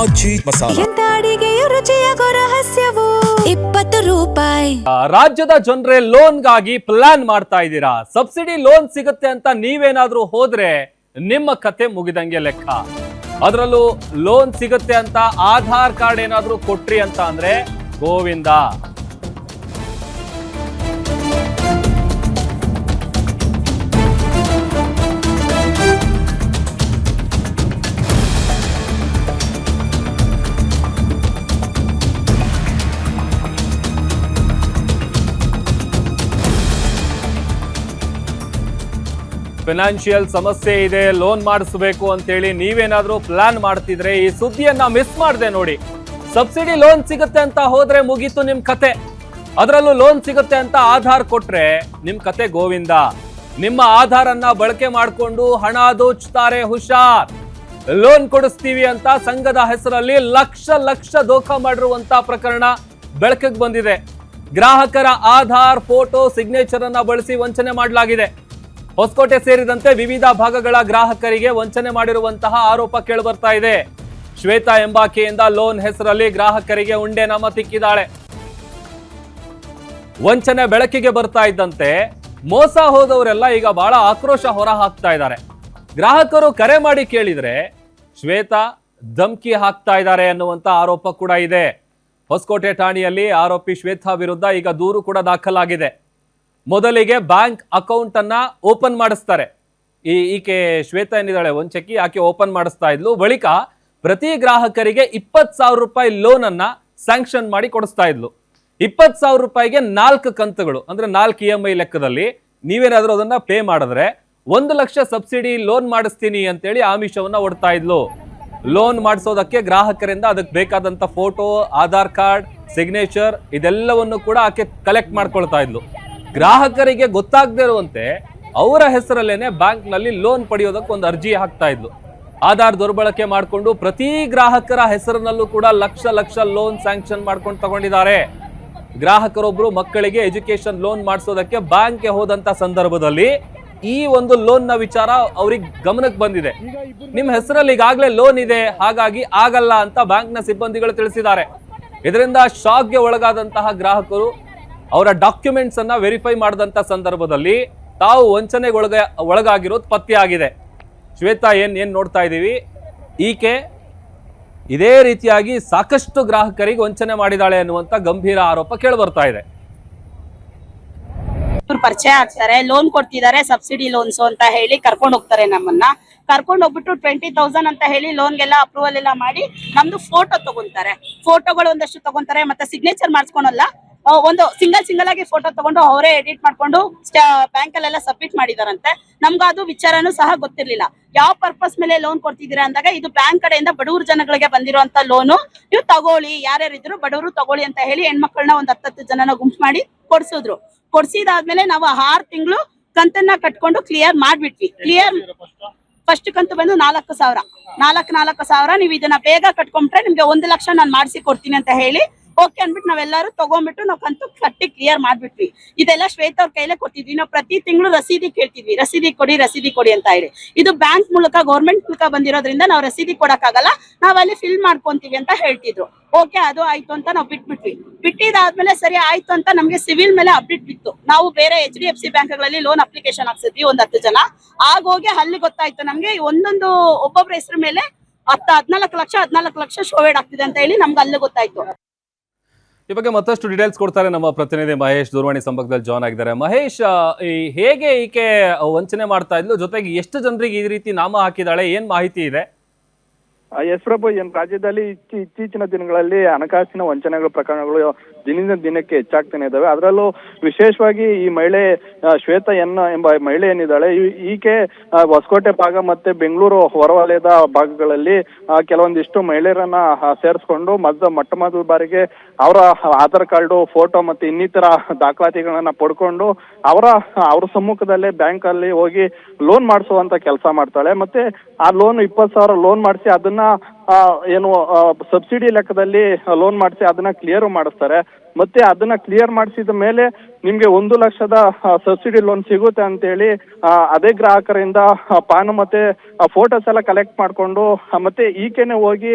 ಆಚಿ ಮಸಾಲ. ಎಂತ ಅಡಿಗೆಯ ರುಚಿಯಾಗೋ ರಹಸ್ಯವು 20 ರೂಪಾಯಿ. ರಾಜ್ಯದ ಜನರೇ ಲೋನ್ಗಾಗಿ ಪ್ಲಾನ್ ಮಾಡ್ತಾ ಇದ್ದೀರಾ? ಸಬ್ಸಿಡಿ ಲೋನ್ ಸಿಗುತ್ತೆ ಅಂತ ನೀವೇನಾದ್ರೂ ಹೋದ್ರೆ ನಿಮ್ಮ ಕತೆ ಮುಗಿದಂಗೆ ಲೆಕ್ಕ. ಅದರಲ್ಲೂ ಲೋನ್ ಸಿಗುತ್ತೆ ಅಂತ ಆಧಾರ್ ಕಾರ್ಡ್ ಏನಾದ್ರೂ ಕೊಟ್ರಿ ಅಂತ ಅಂದ್ರೆ ಗೋವಿಂದ. ಫೈನಾನ್ಷಿಯಲ್ ಸಮಸ್ಯೆ ಇದೆ, ಲೋನ್ ಮಾಡಿಸಬೇಕು ಅಂತೇಳಿ ನೀವೇನಾದ್ರೂ ಪ್ಲಾನ್ ಮಾಡ್ತಿದ್ರೆ ಈ ಸುದ್ದಿಯನ್ನ ಮಿಸ್ ಮಾಡದೆ ನೋಡಿ. ಸಬ್ಸಿಡಿ ಲೋನ್ ಸಿಗುತ್ತೆ ಅಂತ ಹೋದ್ರೆ ಮುಗೀತು ನಿಮ್ ಕತೆ. ಅದರಲ್ಲೂ ಲೋನ್ ಸಿಗುತ್ತೆ ಅಂತ ಆಧಾರ್ ಕೊಟ್ರೆ ನಿಮ್ ಕತೆ ಗೋವಿಂದ. ನಿಮ್ಮ ಆಧಾರ್ ಅನ್ನ ಬಳಕೆ ಮಾಡಿಕೊಂಡು ಹಣ ದೋಚ್ತಾರೆ, ಹುಷಾರ್. ಲೋನ್ ಕೊಡಿಸ್ತೀವಿ ಅಂತ ಸಂಘದ ಹೆಸರಲ್ಲಿ ಲಕ್ಷ ಲಕ್ಷ ದೋಖಾ ಮಾಡಿರುವಂತ ಪ್ರಕರಣ ಬೆಳಕಿಗೆ ಬಂದಿದೆ. ಗ್ರಾಹಕರ ಆಧಾರ್, ಫೋಟೋ, ಸಿಗ್ನೇಚರ್ ಅನ್ನ ಬಳಸಿ ವಂಚನೆ ಮಾಡಲಾಗಿದೆ. ಹೊಸಕೋಟೆ ಸೇರಿದಂತೆ ವಿವಿಧ ಭಾಗಗಳ ಗ್ರಾಹಕರಿಗೆ ವಂಚನೆ ಮಾಡಿರುವಂತಹ ಆರೋಪ ಕೇಳಿಬರ್ತಾ ಇದೆ. ಶ್ವೇತಾ ಎಂಬಾಕೆಯಿಂದ ಲೋನ್ ಹೆಸರಲ್ಲಿ ಗ್ರಾಹಕರಿಗೆ ಉಂಡೆ ನಾಮ ತಿಕ್ಕಿದ್ದಾಳೆ. ವಂಚನೆ ಬೆಳಕಿಗೆ ಬರ್ತಾ ಇದ್ದಂತೆ ಮೋಸ ಹೋದವರೆಲ್ಲ ಈಗ ಬಹಳ ಆಕ್ರೋಶ ಹೊರ ಹಾಕ್ತಾ ಇದ್ದಾರೆ. ಗ್ರಾಹಕರು ಕರೆ ಮಾಡಿ ಕೇಳಿದ್ರೆ ಶ್ವೇತಾ ಧಮ್ಕಿ ಹಾಕ್ತಾ ಇದ್ದಾರೆ ಅನ್ನುವಂತ ಆರೋಪ ಕೂಡ ಇದೆ. ಹೊಸಕೋಟೆ ಠಾಣೆಯಲ್ಲಿ ಆರೋಪಿ ಶ್ವೇತಾ ವಿರುದ್ಧ ಈಗ ದೂರು ಕೂಡ ದಾಖಲಾಗಿದೆ. ಮೊದಲಿಗೆ ಬ್ಯಾಂಕ್ ಅಕೌಂಟ್ ಅನ್ನ ಓಪನ್ ಮಾಡಿಸ್ತಾರೆ. ಈಕೆ ಶ್ವೇತಾ ಏನಿದ್ದಾಳೆ ವಂಚಕಿ, ಆಕೆ ಓಪನ್ ಮಾಡಿಸ್ತಾ ಇದ್ಲು. ಬಳಿಕ ಪ್ರತಿ ಗ್ರಾಹಕರಿಗೆ 20,000 ರೂಪಾಯಿ ಲೋನ್ ಅನ್ನ ಸ್ಯಾಂಕ್ಷನ್ ಮಾಡಿ ಕೊಡಿಸ್ತಾ ಇದ್ಲು. 20,000 ರೂಪಾಯಿಗೆ 4 ಕಂತುಗಳು, ಅಂದ್ರೆ 4 EMI ಲೆಕ್ಕದಲ್ಲಿ ನೀವೇನಾದ್ರೂ ಅದನ್ನ ಪೇ ಮಾಡಿದ್ರೆ 1 ಲಕ್ಷ ಸಬ್ಸಿಡಿ ಲೋನ್ ಮಾಡಿಸ್ತೀನಿ ಅಂತೇಳಿ ಆಮಿಷವನ್ನ ಒಡ್ತಾ ಇದ್ಲು. ಲೋನ್ ಮಾಡಿಸೋದಕ್ಕೆ ಗ್ರಾಹಕರಿಂದ ಅದಕ್ಕೆ ಬೇಕಾದಂತ ಫೋಟೋ, ಆಧಾರ್ ಕಾರ್ಡ್, ಸಿಗ್ನೇಚರ್ ಇದೆಲ್ಲವನ್ನು ಕೂಡ ಆಕೆ ಕಲೆಕ್ಟ್ ಮಾಡ್ಕೊಳ್ತಾ ಇದ್ಲು. ಗ್ರಾಹಕರಿಗೆ ಗೊತ್ತಾಗದೇ ಇರುವಂತೆ ಅವರ ಹೆಸರಲ್ಲೇನೆ ಬ್ಯಾಂಕ್ ನಲ್ಲಿ ಲೋನ್ ಪಡೆಯೋದಕ್ಕೆ ಒಂದು ಅರ್ಜಿ ಹಾಕ್ತಾ ಇದ್ಲು. ಆಧಾರ್ ದುರ್ಬಳಕೆ ಮಾಡಿಕೊಂಡು ಪ್ರತಿ ಗ್ರಾಹಕರ ಹೆಸರಿನಲ್ಲೂ ಕೂಡ ಲಕ್ಷ ಲಕ್ಷ ಲೋನ್ ಸ್ಯಾಂಕ್ಷನ್ ಮಾಡ್ಕೊಂಡು ತಗೊಂಡಿದ್ದಾರೆ. ಗ್ರಾಹಕರೊಬ್ರು ಮಕ್ಕಳಿಗೆ ಎಜುಕೇಶನ್ ಲೋನ್ ಮಾಡಿಸೋದಕ್ಕೆ ಬ್ಯಾಂಕ್ಗೆ ಹೋದಂತ ಸಂದರ್ಭದಲ್ಲಿ ಈ ಒಂದು ಲೋನ್ ನ ವಿಚಾರ ಅವ್ರಿಗೆ ಗಮನಕ್ಕೆ ಬಂದಿದೆ. ನಿಮ್ ಹೆಸರಲ್ಲಿ ಈಗಾಗಲೇ ಲೋನ್ ಇದೆ, ಹಾಗಾಗಿ ಆಗಲ್ಲ ಅಂತ ಬ್ಯಾಂಕ್ ನ ಸಿಬ್ಬಂದಿಗಳು ತಿಳಿಸಿದ್ದಾರೆ. ಇದರಿಂದ ಶಾಕ್ಗೆ ಒಳಗಾದಂತಹ ಗ್ರಾಹಕರು ಅವರ ಡಾಕ್ಯುಮೆಂಟ್ಸ್ ಅನ್ನ ವೆರಿಫೈ ಮಾಡಿದಂತ ಸಂದರ್ಭದಲ್ಲಿ ತಾವು ವಂಚನೆಗೆ ಒಳಗಾಗಿರೋದು ಪತ್ತೆಯಾಗಿದೆ. ಶ್ವೇತಾ ಏನ್ ನೋಡ್ತಾ ಇದ್ದೀವಿ, ಈಕೆ ಇದೇ ರೀತಿಯಾಗಿ ಸಾಕಷ್ಟು ಗ್ರಾಹಕರಿಗೆ ವಂಚನೆ ಮಾಡಿದಾಳೆ ಅನ್ನುವಂತ ಗಂಭೀರ ಆರೋಪ ಕೇಳಿಬರ್ತಾ ಇದೆ. ಪರಿಚಯ ಆಗ್ತಾರೆ, ಲೋನ್ ಕೊಡ್ತಿದ್ದಾರೆ, ಸಬ್ಸಿಡಿ ಲೋನ್ಸ್ ಅಂತ ಹೇಳಿ ಕರ್ಕೊಂಡು ಹೋಗ್ತಾರೆ. ನಮ್ಮನ್ನ ಕರ್ಕೊಂಡು ಹೋಗ್ಬಿಟ್ಟು 20,000 ಅಂತ ಹೇಳಿ ಲೋನ್ಗೆಲ್ಲ ಅಪ್ರೂವಲ್ ಎಲ್ಲ ಮಾಡಿ ನಮ್ದು ಫೋಟೋ ತಗೊಂತಾರೆ. ಫೋಟೋಗಳು ಒಂದಷ್ಟು ತಗೊಂತಾರೆ, ಮತ್ತೆ ಸಿಗ್ನೇಚರ್ ಮಾಡಿಸ್ಕೊಳಲ್ಲ. ಒಂದು ಸಿಂಗಲ್ ಆಗಿ ಫೋಟೋ ತಗೊಂಡು ಅವರೇ ಎಡಿಟ್ ಮಾಡ್ಕೊಂಡು ಬ್ಯಾಂಕ್ ಅಲ್ಲೆಲ್ಲ ಸಬ್ಮಿಟ್ ಮಾಡಿದಾರಂತೆ. ನಮ್ಗೆ ಅದು ವಿಚಾರನೂ ಸಹ ಗೊತ್ತಿರ್ಲಿಲ್ಲ. ಯಾವ ಪರ್ಪಸ್ ಮೇಲೆ ಲೋನ್ ಕೊಡ್ತಿದ್ದೀರಾ ಅಂದಾಗ ಇದು ಬ್ಯಾಂಕ್ ಕಡೆಯಿಂದ ಬಡವ್ರ ಜನಗಳಿಗೆ ಬಂದಿರುವಂತ ಲೋನು, ನೀವು ತಗೊಳ್ಳಿ, ಯಾರ್ಯಾರಿದ್ರು ಬಡವರು ತಗೊಳ್ಳಿ ಅಂತ ಹೇಳಿ ಹೆಣ್ಮಕ್ಳನ್ನ ಒಂದ್ 10 ಜನನ ಗುಂಪು ಮಾಡಿ ಕೊಡ್ಸಿದ್ರು. ಕೊಡ್ಸಿದಾದ್ಮೇಲೆ ನಾವು 6 ತಿಂಗಳು ಕಂತನ್ನ ಕಟ್ಕೊಂಡು ಕ್ಲಿಯರ್ ಮಾಡ್ಬಿಟ್ವಿ. ಫಸ್ಟ್ ಕಂತು ಬಂದು 4,000 ನೀವು ಇದನ್ನ ಬೇಗ ಕಟ್ಕೊಂಡ್ರೆ ನಿಮ್ಗೆ 1 ಲಕ್ಷ ನಾನು ಮಾಡಿಸಿ ಕೊಡ್ತೀನಿ ಅಂತ ಹೇಳಿ ಓಕೆ ಅನ್ಬಿಟ್ಟು ನಾವೆಲ್ಲರೂ ತಗೊಂಡ್ಬಿಟ್ಟು ನಾವು ಕಂತು ಕಟ್ಟಿ ಕ್ಲಿಯರ್ ಮಾಡ್ಬಿಟ್ವಿ. ಇದೆಲ್ಲ ಶ್ವೇತಾ ಅವ್ರ ಕೈಲೇ ಕೊಟ್ಟಿದ್ವಿ. ನಾವು ಪ್ರತಿ ತಿಂಗಳು ರಸೀದಿ ಕೇಳ್ತಿದ್ವಿ, ರಸೀದಿ ಕೊಡಿ ಅಂತ ಹೇಳಿ. ಇದು ಬ್ಯಾಂಕ್ ಮೂಲಕ, ಗೌರ್ಮೆಂಟ್ ಮೂಲಕ ಬಂದಿರೋದ್ರಿಂದ ನಾವು ರಸೀದಿ ಕೊಡಕ್ಕಾಗಲ್ಲ, ನಾವ್ ಅಲ್ಲಿ ಫಿಲ್ ಮಾಡ್ಕೊಂತೀವಿ ಅಂತ ಹೇಳ್ತಿದ್ರು. ಓಕೆ, ಅದು ಆಯ್ತು ಅಂತ ನಾವು ಬಿಟ್ಬಿಟ್ವಿ. ಬಿಟ್ಟಿದಾದ್ಮೇಲೆ ಸರಿ ಆಯ್ತು ಅಂತ ನಮ್ಗೆ ಸಿವಿಲ್ ಮೇಲೆ ಅಪ್ಡೇಟ್ ಬಿತ್ತು. ನಾವು ಬೇರೆ HDFC ಬ್ಯಾಂಕ್ಗಳಲ್ಲಿ ಲೋನ್ ಅಪ್ಲಿಕೇಶನ್ ಹಾಕ್ಸಿದ್ವಿ, ಒಂದ್ 10 ಜನ. ಆಗೋಗಿ ಅಲ್ಲಿ ಗೊತ್ತಾಯ್ತು ನಮ್ಗೆ ಒಂದೊಂದು ಒಬ್ಬೊಬ್ಬರ ಹೆಸರು ಮೇಲೆ 14 ಲಕ್ಷ ಶೋವೇಡ್ ಆಗ್ತಿದೆ ಅಂತ ಹೇಳಿ ನಮ್ಗೆ ಅಲ್ಲಿ ಗೊತ್ತಾಯ್ತು. ಈ ಬಗ್ಗೆ ಮತ್ತಷ್ಟು ಡೀಟೇಲ್ಸ್ ಕೊಡ್ತಾರೆ ನಮ್ಮ ಪ್ರತಿನಿಧಿ ಮಹೇಶ್, ದೂರವಾಣಿ ಸಂಪರ್ಕದಲ್ಲಿ ಜಾಯ್ನ್ ಆಗಿದ್ದಾರೆ. ಮಹೇಶ್, ಹೇಗೆ ಈಕೆ ವಂಚನೆ ಮಾಡ್ತಾ ಇದ್ಲು, ಜೊತೆಗೆ ಎಷ್ಟು ಜನರಿಗೆ ಈ ರೀತಿ ನಾಮ ಹಾಕಿದಾಳೆ, ಏನ್ ಮಾಹಿತಿ ಇದೆ? ಎಸ್ ಪ್ರಭು, ರಾಜ್ಯದಲ್ಲಿ ಇತ್ತೀಚಿನ ದಿನಗಳಲ್ಲಿ ಹಣಕಾಸಿನ ವಂಚನೆಗಳ ಪ್ರಕರಣಗಳು ದಿನದಿಂದ ದಿನಕ್ಕೆ ಹೆಚ್ಚಾಗ್ತಾನೆ ಇದಾವೆ. ಅದರಲ್ಲೂ ವಿಶೇಷವಾಗಿ ಈ ಮಹಿಳೆ ಶ್ವೇತಾ ಎಂಬ ಮಹಿಳೆ ಏನಿದ್ದಾಳೆ, ಈಕೆ ಹೊಸಕೋಟೆ ಭಾಗ ಮತ್ತೆ ಬೆಂಗಳೂರು ಹೊರವಲಯದ ಭಾಗಗಳಲ್ಲಿ ಕೆಲವೊಂದಿಷ್ಟು ಮಹಿಳೆಯರನ್ನ ಸೇರಿಸ್ಕೊಂಡು ಮೊಟ್ಟ ಮೊದಲ ಬಾರಿಗೆ ಅವರ ಆಧಾರ್ ಕಾರ್ಡು, ಫೋಟೋ ಮತ್ತೆ ಇನ್ನಿತರ ದಾಖಲಾತಿಗಳನ್ನ ಪಡ್ಕೊಂಡು ಅವರ ಸಮ್ಮುಖದಲ್ಲೇ ಬ್ಯಾಂಕ್ ಅಲ್ಲಿ ಹೋಗಿ ಲೋನ್ ಮಾಡಿಸುವಂತ ಕೆಲಸ ಮಾಡ್ತಾಳೆ. ಮತ್ತೆ ಆ ಲೋನ್ 20,000 ಲೋನ್ ಮಾಡಿಸಿ ಅದನ್ನ ಲೋನ್ನ ಏನು ಸಬ್ಸಿಡಿ ಲೆಕ್ಕದಲ್ಲಿ ಲೋನ್ ಮಾಡಿಸಿ ಅದನ್ನ ಕ್ಲಿಯರ್ ಮಾಡಿಸ್ತಾರೆ. ಮತ್ತೆ ಅದನ್ನ ಕ್ಲಿಯರ್ ಮಾಡಿಸಿದ ಮೇಲೆ ನಿಮ್ಗೆ 1 ಲಕ್ಷದ ಸಬ್ಸಿಡಿ ಲೋನ್ ಸಿಗುತ್ತೆ ಅಂತೇಳಿ ಅದೇ ಗ್ರಾಹಕರಿಂದ ಪಾನು ಮತ್ತೆ ಫೋಟೋಸ್ ಎಲ್ಲ ಕಲೆಕ್ಟ್ ಮಾಡ್ಕೊಂಡು ಮತ್ತೆ ಈಕೆನೆ ಹೋಗಿ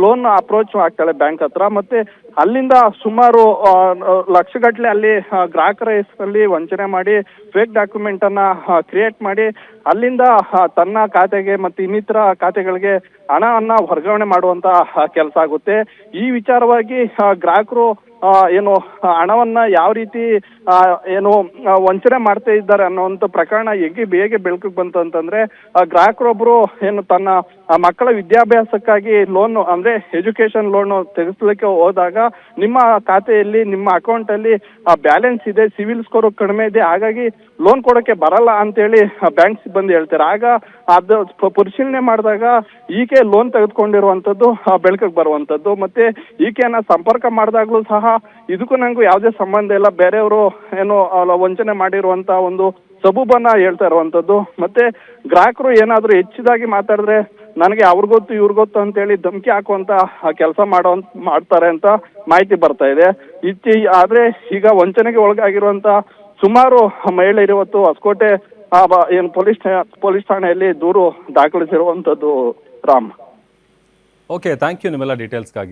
ಲೋನ್ ಅಪ್ರೋಚ್ ಆಗ್ತಾಳೆ ಬ್ಯಾಂಕ್ ಹತ್ರ. ಮತ್ತೆ ಅಲ್ಲಿಂದ ಸುಮಾರು ಲಕ್ಷಗಟ್ಟಲೆ ಅಲ್ಲಿ ಗ್ರಾಹಕರ ಹೆಸರಲ್ಲಿ ವಂಚನೆ ಮಾಡಿ ಫೇಕ್ ಡಾಕ್ಯುಮೆಂಟ್ ಅನ್ನ ಕ್ರಿಯೇಟ್ ಮಾಡಿ ಅಲ್ಲಿಂದ ತನ್ನ ಖಾತೆಗೆ ಮತ್ತೆ ಇನ್ನಿತರ ಖಾತೆಗಳಿಗೆ ಹಣವನ್ನ ವರ್ಗಾವಣೆ ಮಾಡುವಂತ ಕೆಲಸ ಆಗುತ್ತೆ. ಈ ವಿಚಾರವಾಗಿ ಗ್ರಾಹಕರು ಏನು ಹಣವನ್ನ ಯಾವ ರೀತಿ ಏನು ವಂಚನೆ ಮಾಡ್ತಾ ಇದ್ದಾರೆ ಅನ್ನೋಂಥ ಪ್ರಕರಣ ಹೇಗೆ ಬೆಳಕಿಗೆ ಬಂತು ಅಂತಂದ್ರೆ ಗ್ರಾಹಕರೊಬ್ರು ಏನು ತನ್ನ ಮಕ್ಕಳ ವಿದ್ಯಾಭ್ಯಾಸಕ್ಕಾಗಿ ಲೋನ್ ಅಂದ್ರೆ ಎಜುಕೇಶನ್ ಲೋನ್ ತೆಗೆಸ್ಲಿಕ್ಕೆ ಹೋದಾಗ ನಿಮ್ಮ ಖಾತೆಯಲ್ಲಿ ನಿಮ್ಮ ಅಕೌಂಟ್ ಅಲ್ಲಿ ಬ್ಯಾಲೆನ್ಸ್ ಇದೆ, ಸಿವಿಲ್ ಸ್ಕೋರ್ ಕಡಿಮೆ ಇದೆ, ಹಾಗಾಗಿ ಲೋನ್ ಕೊಡೋಕೆ ಬರಲ್ಲ ಅಂತೇಳಿ ಬ್ಯಾಂಕ್ ಸಿಬ್ಬಂದಿ ಹೇಳ್ತಾರೆ. ಆಗ ಅದು ಪರಿಶೀಲನೆ ಮಾಡಿದಾಗ ಈಕೆ ಲೋನ್ ತೆಗೆದುಕೊಂಡಿರುವಂತದ್ದು ಬೆಳಕಿಗೆ ಬರುವಂತದ್ದು. ಮತ್ತೆ ಈಕೆಯನ್ನ ಸಂಪರ್ಕ ಮಾಡಿದಾಗ್ಲೂ ಸಹ ಇದಕ್ಕೂ ನಂಗೂ ಯಾವುದೇ ಸಂಬಂಧ ಇಲ್ಲ, ಬೇರೆಯವರು ಏನು ವಂಚನೆ ಮಾಡಿರುವಂತ ಒಂದು ಸಬೂಬನ್ನ ಹೇಳ್ತಾ ಇರುವಂತದ್ದು. ಮತ್ತೆ ಗ್ರಾಹಕರು ಏನಾದ್ರು ಹೆಚ್ಚಿದಾಗಿ ಮಾತಾಡಿದ್ರೆ ನನಗೆ ಅವ್ರಿಗೊತ್ತು ಇವ್ರಿಗೊತ್ತು ಅಂತೇಳಿ ಧಮಕಿ ಹಾಕುವಂತ ಕೆಲಸ ಮಾಡ್ತಾರೆ ಅಂತ ಮಾಹಿತಿ ಬರ್ತಾ ಇದೆ. ಆದ್ರೆ ಈಗ ವಂಚನೆಗೆ ಒಳಗಾಗಿರುವಂತ ಸುಮಾರು ಮಹಿಳೆಯರು ಇವತ್ತು ಹೊಸಕೋಟೆ ಏನು ಪೊಲೀಸ್ ಠಾಣೆಯಲ್ಲಿ ದೂರು ದಾಖಲಿಸಿರುವಂತದ್ದು. ರಾಮ್, ಓಕೆ, ಥ್ಯಾಂಕ್ ಯು ನಿಮ್ಮೆಲ್ಲ ಡೀಟೇಲ್ಸ್ಗಾಗಿ.